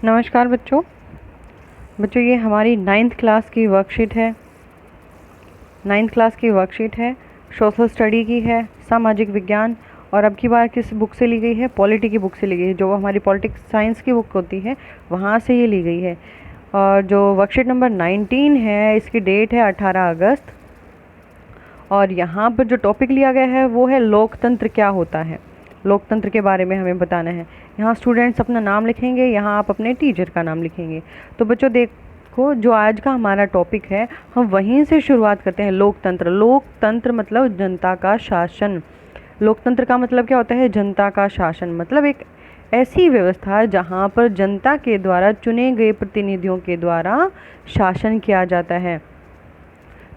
नमस्कार बच्चों। ये हमारी नाइन्थ क्लास की वर्कशीट है। सोशल स्टडी की है, सामाजिक विज्ञान। और अब की बार किस बुक से ली गई है? पॉलिटी की बुक से ली गई है। जो हमारी पॉलिटिक्स साइंस की बुक होती है वहाँ से ये ली गई है। और जो वर्कशीट नंबर 19 है, इसकी डेट है 18 अगस्त। और यहाँ पर जो टॉपिक लिया गया है वो है लोकतंत्र क्या होता है। लोकतंत्र के बारे में हमें बताना है। यहाँ स्टूडेंट्स अपना नाम लिखेंगे, यहाँ आप अपने टीचर का नाम लिखेंगे। तो बच्चों देखो, जो आज का हमारा टॉपिक है हम वहीं से शुरुआत करते हैं। लोकतंत्र मतलब जनता का शासन। लोकतंत्र का मतलब क्या होता है? जनता का शासन मतलब एक ऐसी व्यवस्था जहाँ पर जनता के द्वारा चुने गए प्रतिनिधियों के द्वारा शासन किया जाता है।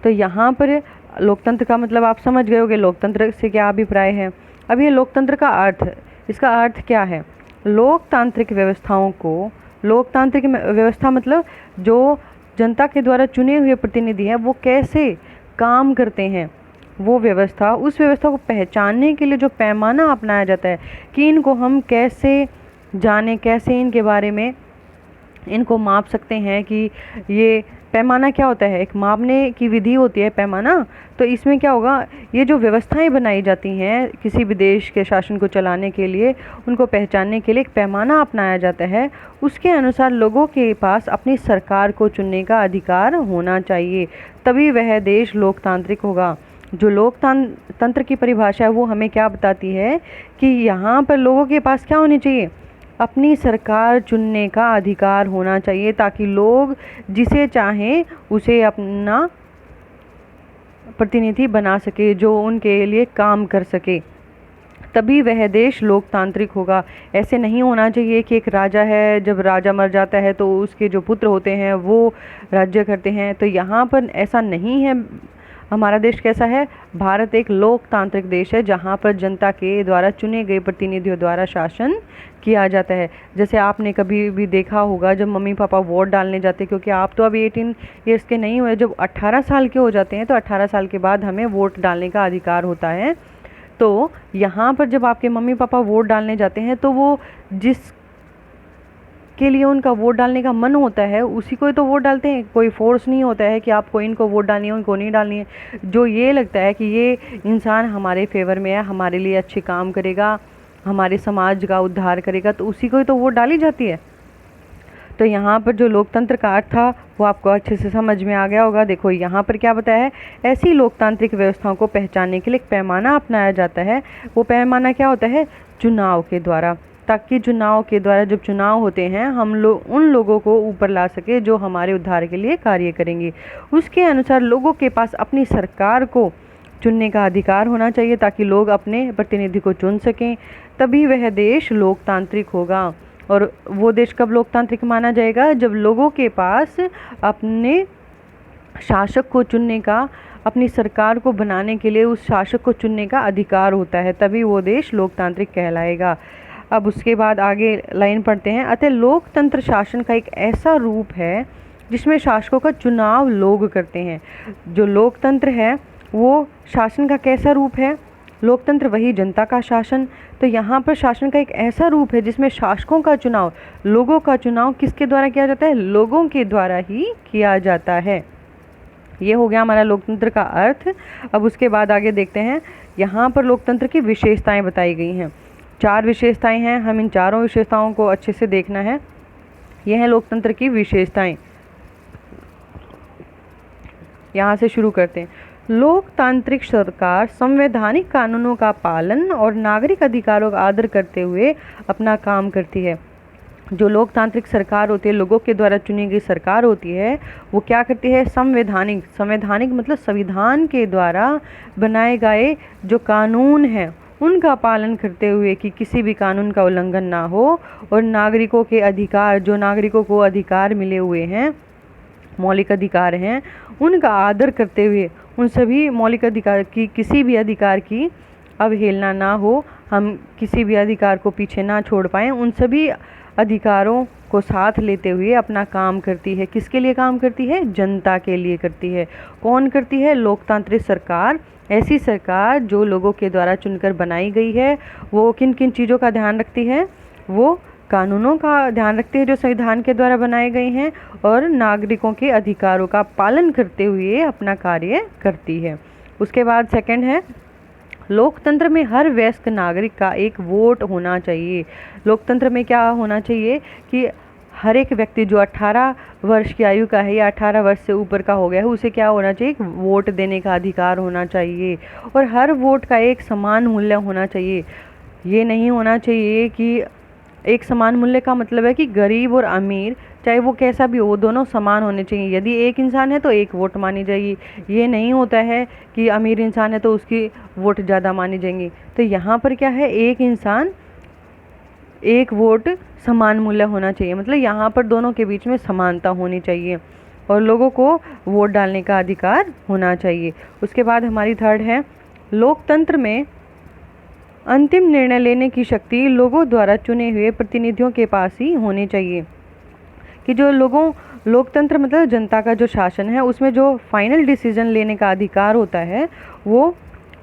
तो यहाँ पर लोकतंत्र का मतलब आप समझ गए होंगे, लोकतंत्र से क्या अभिप्राय है। अब ये लोकतंत्र का अर्थ, इसका अर्थ क्या है? लोकतांत्रिक व्यवस्थाओं को, लोकतांत्रिक व्यवस्था मतलब जो जनता के द्वारा चुने हुए प्रतिनिधि हैं वो कैसे काम करते हैं, वो व्यवस्था, उस व्यवस्था को पहचानने के लिए जो पैमाना अपनाया जाता है कि इनको हम कैसे जाने, कैसे इनके बारे में इनको माप सकते हैं। कि ये पैमाना क्या होता है? एक मापने की विधि होती है पैमाना। तो इसमें क्या होगा, ये जो व्यवस्थाएं बनाई जाती हैं किसी भी देश के शासन को चलाने के लिए, उनको पहचानने के लिए एक पैमाना अपनाया जाता है। उसके अनुसार लोगों के पास अपनी सरकार को चुनने का अधिकार होना चाहिए, तभी वह देश लोकतांत्रिक होगा। जो लोकतंत्र की परिभाषा है वो हमें क्या बताती है कि यहाँ पर लोगों के पास क्या होनी चाहिए? अपनी सरकार चुनने का अधिकार होना चाहिए, ताकि लोग जिसे चाहें उसे अपना प्रतिनिधि बना सके, जो उनके लिए काम कर सके, तभी वह देश लोकतांत्रिक होगा। ऐसे नहीं होना चाहिए कि एक राजा है, जब राजा मर जाता है तो उसके जो पुत्र होते हैं वो राज्य करते हैं। तो यहाँ पर ऐसा नहीं है। हमारा देश कैसा है? भारत एक लोकतांत्रिक देश है जहाँ पर जनता के द्वारा चुने गए प्रतिनिधियों द्वारा शासन किया जाता है। जैसे आपने कभी भी देखा होगा जब मम्मी पापा वोट डालने जाते हैं, क्योंकि आप तो अभी 18 ईयर्स के नहीं हुए, जब 18 साल के हो जाते हैं तो 18 साल के बाद हमें वोट डालने का अधिकार होता है। तो यहाँ पर जब आपके मम्मी पापा वोट डालने जाते हैं तो वो जिस के लिए उनका वोट डालने का मन होता है उसी को ही तो वोट डालते हैं। कोई फोर्स नहीं होता है कि आपको इनको वोट डालनी है, उनको नहीं डालनी है। जो ये लगता है कि ये इंसान हमारे फेवर में है, हमारे लिए अच्छे काम करेगा, हमारे समाज का उद्धार करेगा, तो उसी को ही तो वोट डाली जाती है। तो यहाँ पर जो लोकतंत्र का अर्थ था वो आपको अच्छे से समझ में आ गया होगा। देखो यहाँ पर क्या बताया है, ऐसी लोकतांत्रिक व्यवस्थाओं को पहचानने के लिए एक पैमाना अपनाया जाता है। वो पैमाना क्या होता है? चुनाव के द्वारा, ताकि चुनाव के द्वारा जब चुनाव होते हैं हम लोग उन लोगों को ऊपर ला सके जो हमारे उद्धार के लिए कार्य करेंगे। उसके अनुसार लोगों के पास अपनी सरकार को चुनने का अधिकार होना चाहिए, ताकि लोग अपने प्रतिनिधि को चुन सकें, तभी वह देश लोकतांत्रिक होगा। और वो देश कब लोकतांत्रिक माना जाएगा? जब लोगों के पास अपने शासक को चुनने का, अपनी सरकार को बनाने के लिए उस शासक को चुनने का अधिकार होता है, तभी वो देश लोकतांत्रिक कहलाएगा। अब उसके बाद आगे लाइन पढ़ते हैं। अतः लोकतंत्र शासन का एक ऐसा रूप है जिसमें शासकों का चुनाव लोग करते हैं। जो लोकतंत्र है वो शासन का कैसा रूप है? लोकतंत्र वही जनता का शासन। तो यहाँ पर शासन का एक ऐसा रूप है जिसमें शासकों का चुनाव, लोगों का चुनाव किसके द्वारा किया जाता है? लोगों के द्वारा ही किया जाता है। ये हो गया हमारा लोकतंत्र का अर्थ। अब उसके बाद आगे देखते हैं। यहाँ पर लोकतंत्र की विशेषताएं बताई गई हैं। 4 विशेषताएं हैं, हम इन चारों विशेषताओं को अच्छे से देखना है। यह है लोकतंत्र की विशेषताएं। यहाँ से शुरू करते हैं। लोकतांत्रिक सरकार संवैधानिक कानूनों का पालन और नागरिक अधिकारों का आदर करते हुए अपना काम करती है। जो लोकतांत्रिक सरकार होती है, लोगों के द्वारा चुनी गई सरकार होती है, वो क्या करती है? संवैधानिक मतलब संविधान के द्वारा बनाए गए जो कानून हैं उनका पालन करते हुए कि किसी भी कानून का उल्लंघन ना हो, और नागरिकों के अधिकार, जो नागरिकों को अधिकार मिले हुए हैं, मौलिक अधिकार हैं, उनका आदर करते हुए उन सभी मौलिक अधिकार की, किसी भी अधिकार की अवहेलना ना हो, हम किसी भी अधिकार को पीछे ना छोड़ पाएँ, उन सभी अधिकारों को साथ लेते हुए अपना काम करती है। किसके लिए काम करती है? जनता के लिए करती है। कौन करती है? लोकतांत्रिक सरकार। ऐसी सरकार जो लोगों के द्वारा चुनकर बनाई गई है, वो किन किन चीज़ों का ध्यान रखती है? वो कानूनों का ध्यान रखते हैं जो संविधान के द्वारा बनाए गए हैं और नागरिकों के अधिकारों का पालन करते हुए अपना कार्य करती है। उसके बाद सेकंड है, लोकतंत्र में हर वयस्क नागरिक का एक वोट होना चाहिए। लोकतंत्र में क्या होना चाहिए कि हर एक व्यक्ति जो 18 वर्ष की आयु का है या 18 वर्ष से ऊपर का हो गया है, उसे क्या होना चाहिए, वोट देने का अधिकार होना चाहिए। और हर वोट का एक समान मूल्य होना चाहिए। ये नहीं होना चाहिए कि एक समान मूल्य का मतलब है कि गरीब और अमीर चाहे वो कैसा भी हो, दोनों समान होने चाहिए। यदि एक इंसान है तो एक वोट मानी जाएगी। ये नहीं होता है कि अमीर इंसान है तो उसकी वोट ज़्यादा मानी जाएंगी। तो यहाँ पर क्या है, एक इंसान एक वोट समान मूल्य होना चाहिए, मतलब यहाँ पर दोनों के बीच में समानता होनी चाहिए और लोगों को वोट डालने का अधिकार होना चाहिए। उसके बाद हमारी थर्ड है, लोकतंत्र में अंतिम निर्णय लेने की शक्ति लोगों द्वारा चुने हुए प्रतिनिधियों के पास ही होनी चाहिए। कि जो लोकतंत्र मतलब जनता का जो शासन है, उसमें जो फाइनल डिसीजन लेने का अधिकार होता है वो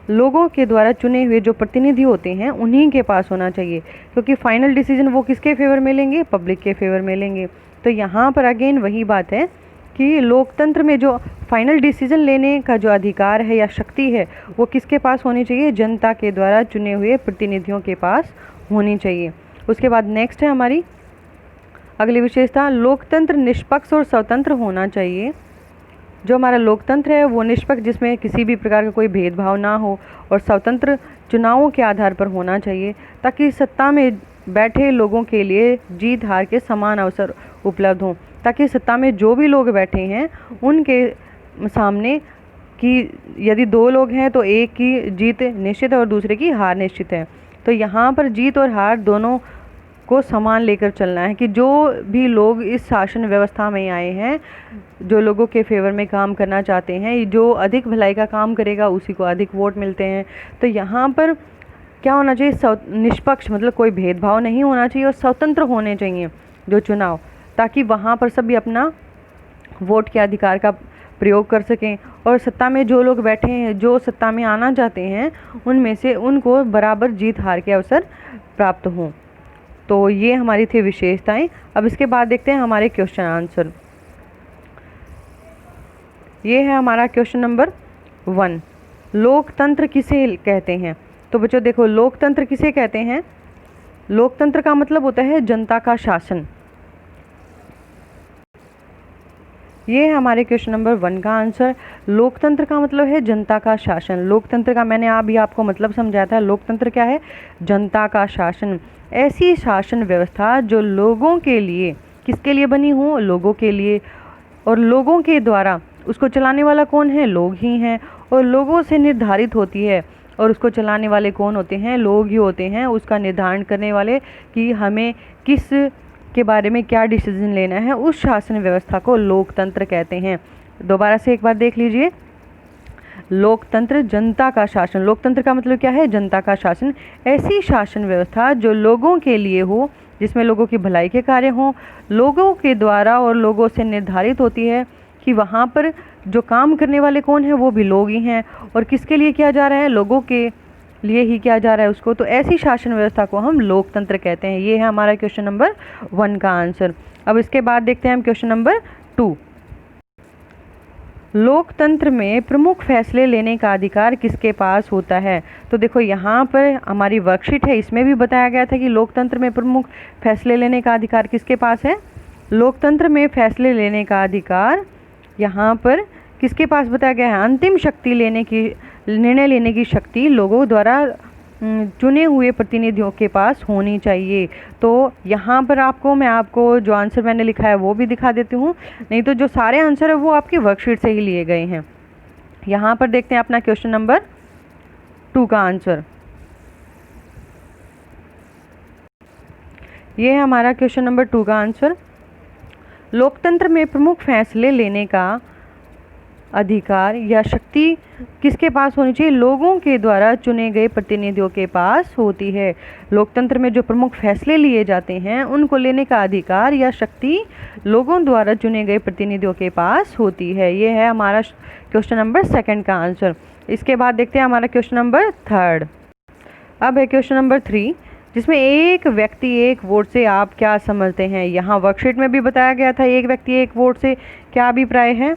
लोगों के द्वारा चुने हुए जो प्रतिनिधि होते हैं उन्हीं के पास होना चाहिए। क्योंकि फाइनल डिसीजन वो किसके फेवर में लेंगे, पब्लिक के फेवर में लेंगे। तो यहाँ पर अगेन वही बात है कि लोकतंत्र में जो फाइनल डिसीजन लेने का जो अधिकार है या शक्ति है वो किसके पास होनी चाहिए, जनता के द्वारा चुने हुए प्रतिनिधियों के पास होनी चाहिए। उसके बाद नेक्स्ट है हमारी अगली विशेषता, लोकतंत्र निष्पक्ष और स्वतंत्र होना चाहिए। जो हमारा लोकतंत्र है वो निष्पक्ष, जिसमें किसी भी प्रकार का कोई भेदभाव ना हो, और स्वतंत्र चुनावों के आधार पर होना चाहिए ताकि सत्ता में बैठे लोगों के लिए जीत हार के समान अवसर उपलब्ध हों। ताकि सत्ता में जो भी लोग बैठे हैं उनके सामने कि यदि 2 लोग हैं तो एक की जीत निश्चित है और दूसरे की हार निश्चित है। तो यहाँ पर जीत और हार दोनों को समान लेकर चलना है कि जो भी लोग इस शासन व्यवस्था में आए हैं, जो लोगों के फेवर में काम करना चाहते हैं, जो अधिक भलाई का काम करेगा उसी को अधिक वोट मिलते हैं। तो यहाँ पर क्या होना चाहिए, निष्पक्ष मतलब कोई भेदभाव नहीं होना चाहिए और स्वतंत्र होने चाहिए जो चुनाव, ताकि वहाँ पर सभी अपना वोट के अधिकार का प्रयोग कर सकें और सत्ता में जो लोग बैठे हैं, जो सत्ता में आना चाहते हैं, उनमें से उनको बराबर जीत हार के अवसर प्राप्त हों। तो ये हमारी थी विशेषताएं। अब इसके बाद देखते हैं हमारे क्वेश्चन आंसर। ये है हमारा क्वेश्चन नंबर 1, लोकतंत्र किसे कहते हैं। तो बच्चों देखो, लोकतंत्र किसे कहते हैं, लोकतंत्र का मतलब होता है जनता का शासन। ये है हमारे क्वेश्चन नंबर 1 का आंसर। लोकतंत्र का मतलब है जनता का शासन। लोकतंत्र का मैंने अभी आपको मतलब समझाया था। लोकतंत्र क्या है, जनता का शासन। ऐसी शासन व्यवस्था जो लोगों के लिए, किसके लिए बनी हो, लोगों के लिए, और लोगों के द्वारा, उसको चलाने वाला कौन है, लोग ही हैं, और लोगों से निर्धारित होती है। और उसको चलाने वाले कौन होते हैं, लोग ही होते हैं। उसका निर्धारण करने वाले कि हमें किस के बारे में क्या डिसीजन लेना है, उस शासन व्यवस्था को लोकतंत्र कहते हैं। दोबारा से एक बार देख लीजिए, लोकतंत्र जनता का शासन। लोकतंत्र का मतलब क्या है, जनता का शासन। ऐसी शासन व्यवस्था जो लोगों के लिए हो, जिसमें लोगों की भलाई के कार्य हों, लोगों के द्वारा और लोगों से निर्धारित होती है कि वहाँ पर जो काम करने वाले कौन है, वो भी लोग ही हैं, और किसके लिए किया जा रहा है, लोगों के लिए ही किया जा रहा है उसको। तो ऐसी शासन व्यवस्था को हम लोकतंत्र कहते हैं। ये है हमारा क्वेश्चन नंबर 1 का आंसर। अब इसके बाद देखते हैं हम क्वेश्चन नंबर 2, लोकतंत्र में प्रमुख फैसले लेने का अधिकार किसके पास होता है। तो देखो यहाँ पर हमारी वर्कशीट है, इसमें भी बताया गया था कि लोकतंत्र में प्रमुख फैसले लेने का अधिकार किसके पास है। लोकतंत्र में फैसले लेने का अधिकार यहाँ पर किसके पास बताया गया है, अंतिम शक्ति लेने की, निर्णय लेने की शक्ति लोगों द्वारा चुने हुए प्रतिनिधियों के पास होनी चाहिए। तो यहाँ पर मैं आपको जो आंसर मैंने लिखा है वो भी दिखा देती हूँ, नहीं तो जो सारे आंसर है वो आपकी वर्कशीट से ही लिए गए हैं। यहाँ पर देखते हैं अपना क्वेश्चन नंबर 2 का आंसर। ये है हमारा क्वेश्चन नंबर 2 का आंसर। लोकतंत्र में प्रमुख फैसले लेने का अधिकार या शक्ति किसके पास होनी चाहिए, लोगों के द्वारा चुने गए प्रतिनिधियों के पास होती है। लोकतंत्र में जो प्रमुख फैसले लिए जाते हैं उनको लेने का अधिकार या शक्ति लोगों द्वारा चुने गए प्रतिनिधियों के पास होती है। ये है हमारा क्वेश्चन नंबर 2 का आंसर। इसके बाद देखते हैं हमारा क्वेश्चन नंबर 3। अब है क्वेश्चन नंबर 3, जिसमें एक व्यक्ति एक वोट से आप क्या समझते हैं? यहाँ वर्कशीट में भी बताया गया था एक व्यक्ति एक वोट से क्या अभिप्राय है।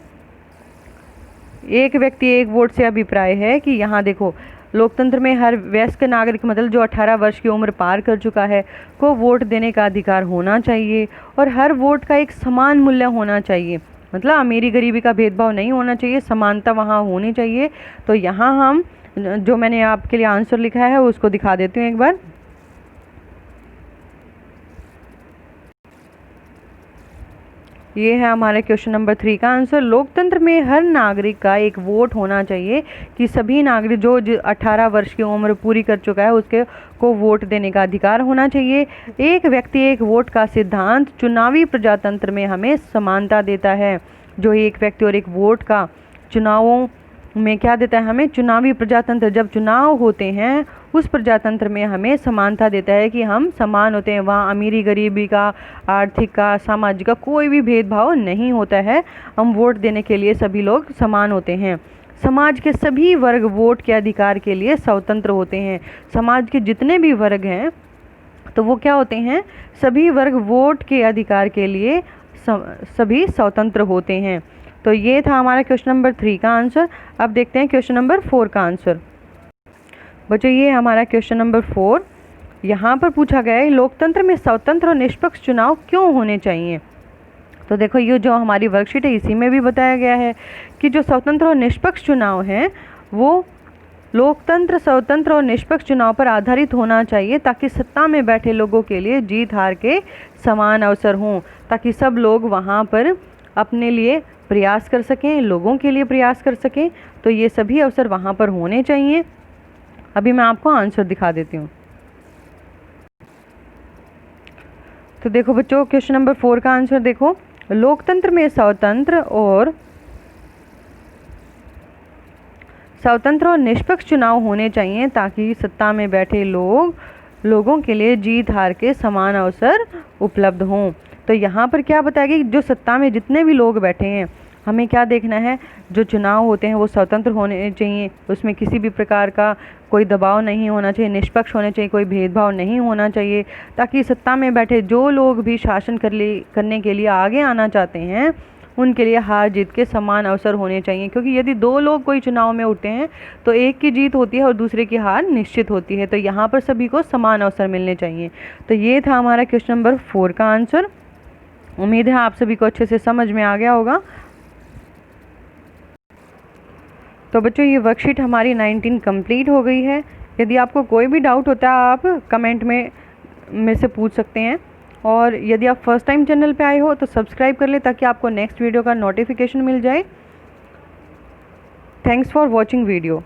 एक व्यक्ति एक वोट से अभिप्राय है कि यहाँ देखो, लोकतंत्र में हर वयस्क नागरिक मतलब जो 18 वर्ष की उम्र पार कर चुका है को वोट देने का अधिकार होना चाहिए और हर वोट का एक समान मूल्य होना चाहिए। मतलब अमीरी गरीबी का भेदभाव नहीं होना चाहिए, समानता वहाँ होनी चाहिए। तो यहाँ हम जो मैंने आपके लिए आंसर लिखा है उसको दिखा देती हूँ एक बार। ये है हमारे क्वेश्चन नंबर 3 का आंसर। लोकतंत्र में हर नागरिक का एक वोट होना चाहिए कि सभी नागरिक जो 18 वर्ष की उम्र पूरी कर चुका है उसके को वोट देने का अधिकार होना चाहिए। एक व्यक्ति एक वोट का सिद्धांत चुनावी प्रजातंत्र में हमें समानता देता है। जो एक व्यक्ति और एक वोट का चुनावों में क्या देता है हमें? चुनावी प्रजातंत्र, जब चुनाव होते हैं उस प्रजातंत्र में हमें समानता देता है कि हम समान होते हैं। वहाँ अमीरी गरीबी का, आर्थिक का, सामाजिक का कोई भी भेदभाव नहीं होता है। हम वोट देने के लिए सभी लोग समान होते हैं। समाज के सभी वर्ग वोट के अधिकार के लिए स्वतंत्र होते हैं। समाज के जितने भी वर्ग हैं तो वो क्या होते हैं? सभी वर्ग वोट के अधिकार के लिए सभी स्वतंत्र होते हैं। तो ये था हमारा क्वेश्चन नंबर 3 का आंसर। अब देखते हैं क्वेश्चन नंबर 4 का आंसर। बच्चों ये हमारा क्वेश्चन नंबर 4। यहाँ पर पूछा गया है लोकतंत्र में स्वतंत्र और निष्पक्ष चुनाव क्यों होने चाहिए। तो देखो ये जो हमारी वर्कशीट है इसी में भी बताया गया है कि जो स्वतंत्र और निष्पक्ष चुनाव हैं वो लोकतंत्र स्वतंत्र और निष्पक्ष चुनाव पर आधारित होना चाहिए ताकि सत्ता में बैठे लोगों के लिए जीत हार के समान अवसर हों, ताकि सब लोग वहाँ पर अपने लिए प्रयास कर सकें, लोगों के लिए प्रयास कर सकें। तो ये सभी अवसर वहाँ पर होने चाहिए। अभी मैं आपको आंसर दिखा देती हूँ। तो देखो बच्चों क्वेश्चन नंबर 4 का आंसर देखो, लोकतंत्र में स्वतंत्र और निष्पक्ष चुनाव होने चाहिए ताकि सत्ता में बैठे लोगों के लिए जीत हार के समान अवसर उपलब्ध हों। तो यहाँ पर क्या बताया गया कि जो सत्ता में जितने भी लोग बैठे हैं हमें क्या देखना है, जो चुनाव होते हैं वो स्वतंत्र होने चाहिए, उसमें किसी भी प्रकार का कोई दबाव नहीं होना चाहिए, निष्पक्ष होने चाहिए, कोई भेदभाव नहीं होना चाहिए, ताकि सत्ता में बैठे जो लोग भी शासन करने के लिए आगे आना चाहते हैं उनके लिए हार जीत के समान अवसर होने चाहिए। क्योंकि यदि 2 लोग कोई चुनाव में उठते हैं तो एक की जीत होती है और दूसरे की हार निश्चित होती है। तो यहाँ पर सभी को समान अवसर मिलने चाहिए। तो ये था हमारा क्वेश्चन नंबर 4 का आंसर। उम्मीद है आप सभी को अच्छे से समझ में आ गया होगा। तो बच्चों ये वर्कशीट हमारी 19 कंप्लीट हो गई है। यदि आपको कोई भी डाउट होता है आप कमेंट में मेरे से पूछ सकते हैं। और यदि आप फर्स्ट टाइम चैनल पे आए हो तो सब्सक्राइब कर ले ताकि आपको नेक्स्ट वीडियो का नोटिफिकेशन मिल जाए। Thanks for watching video.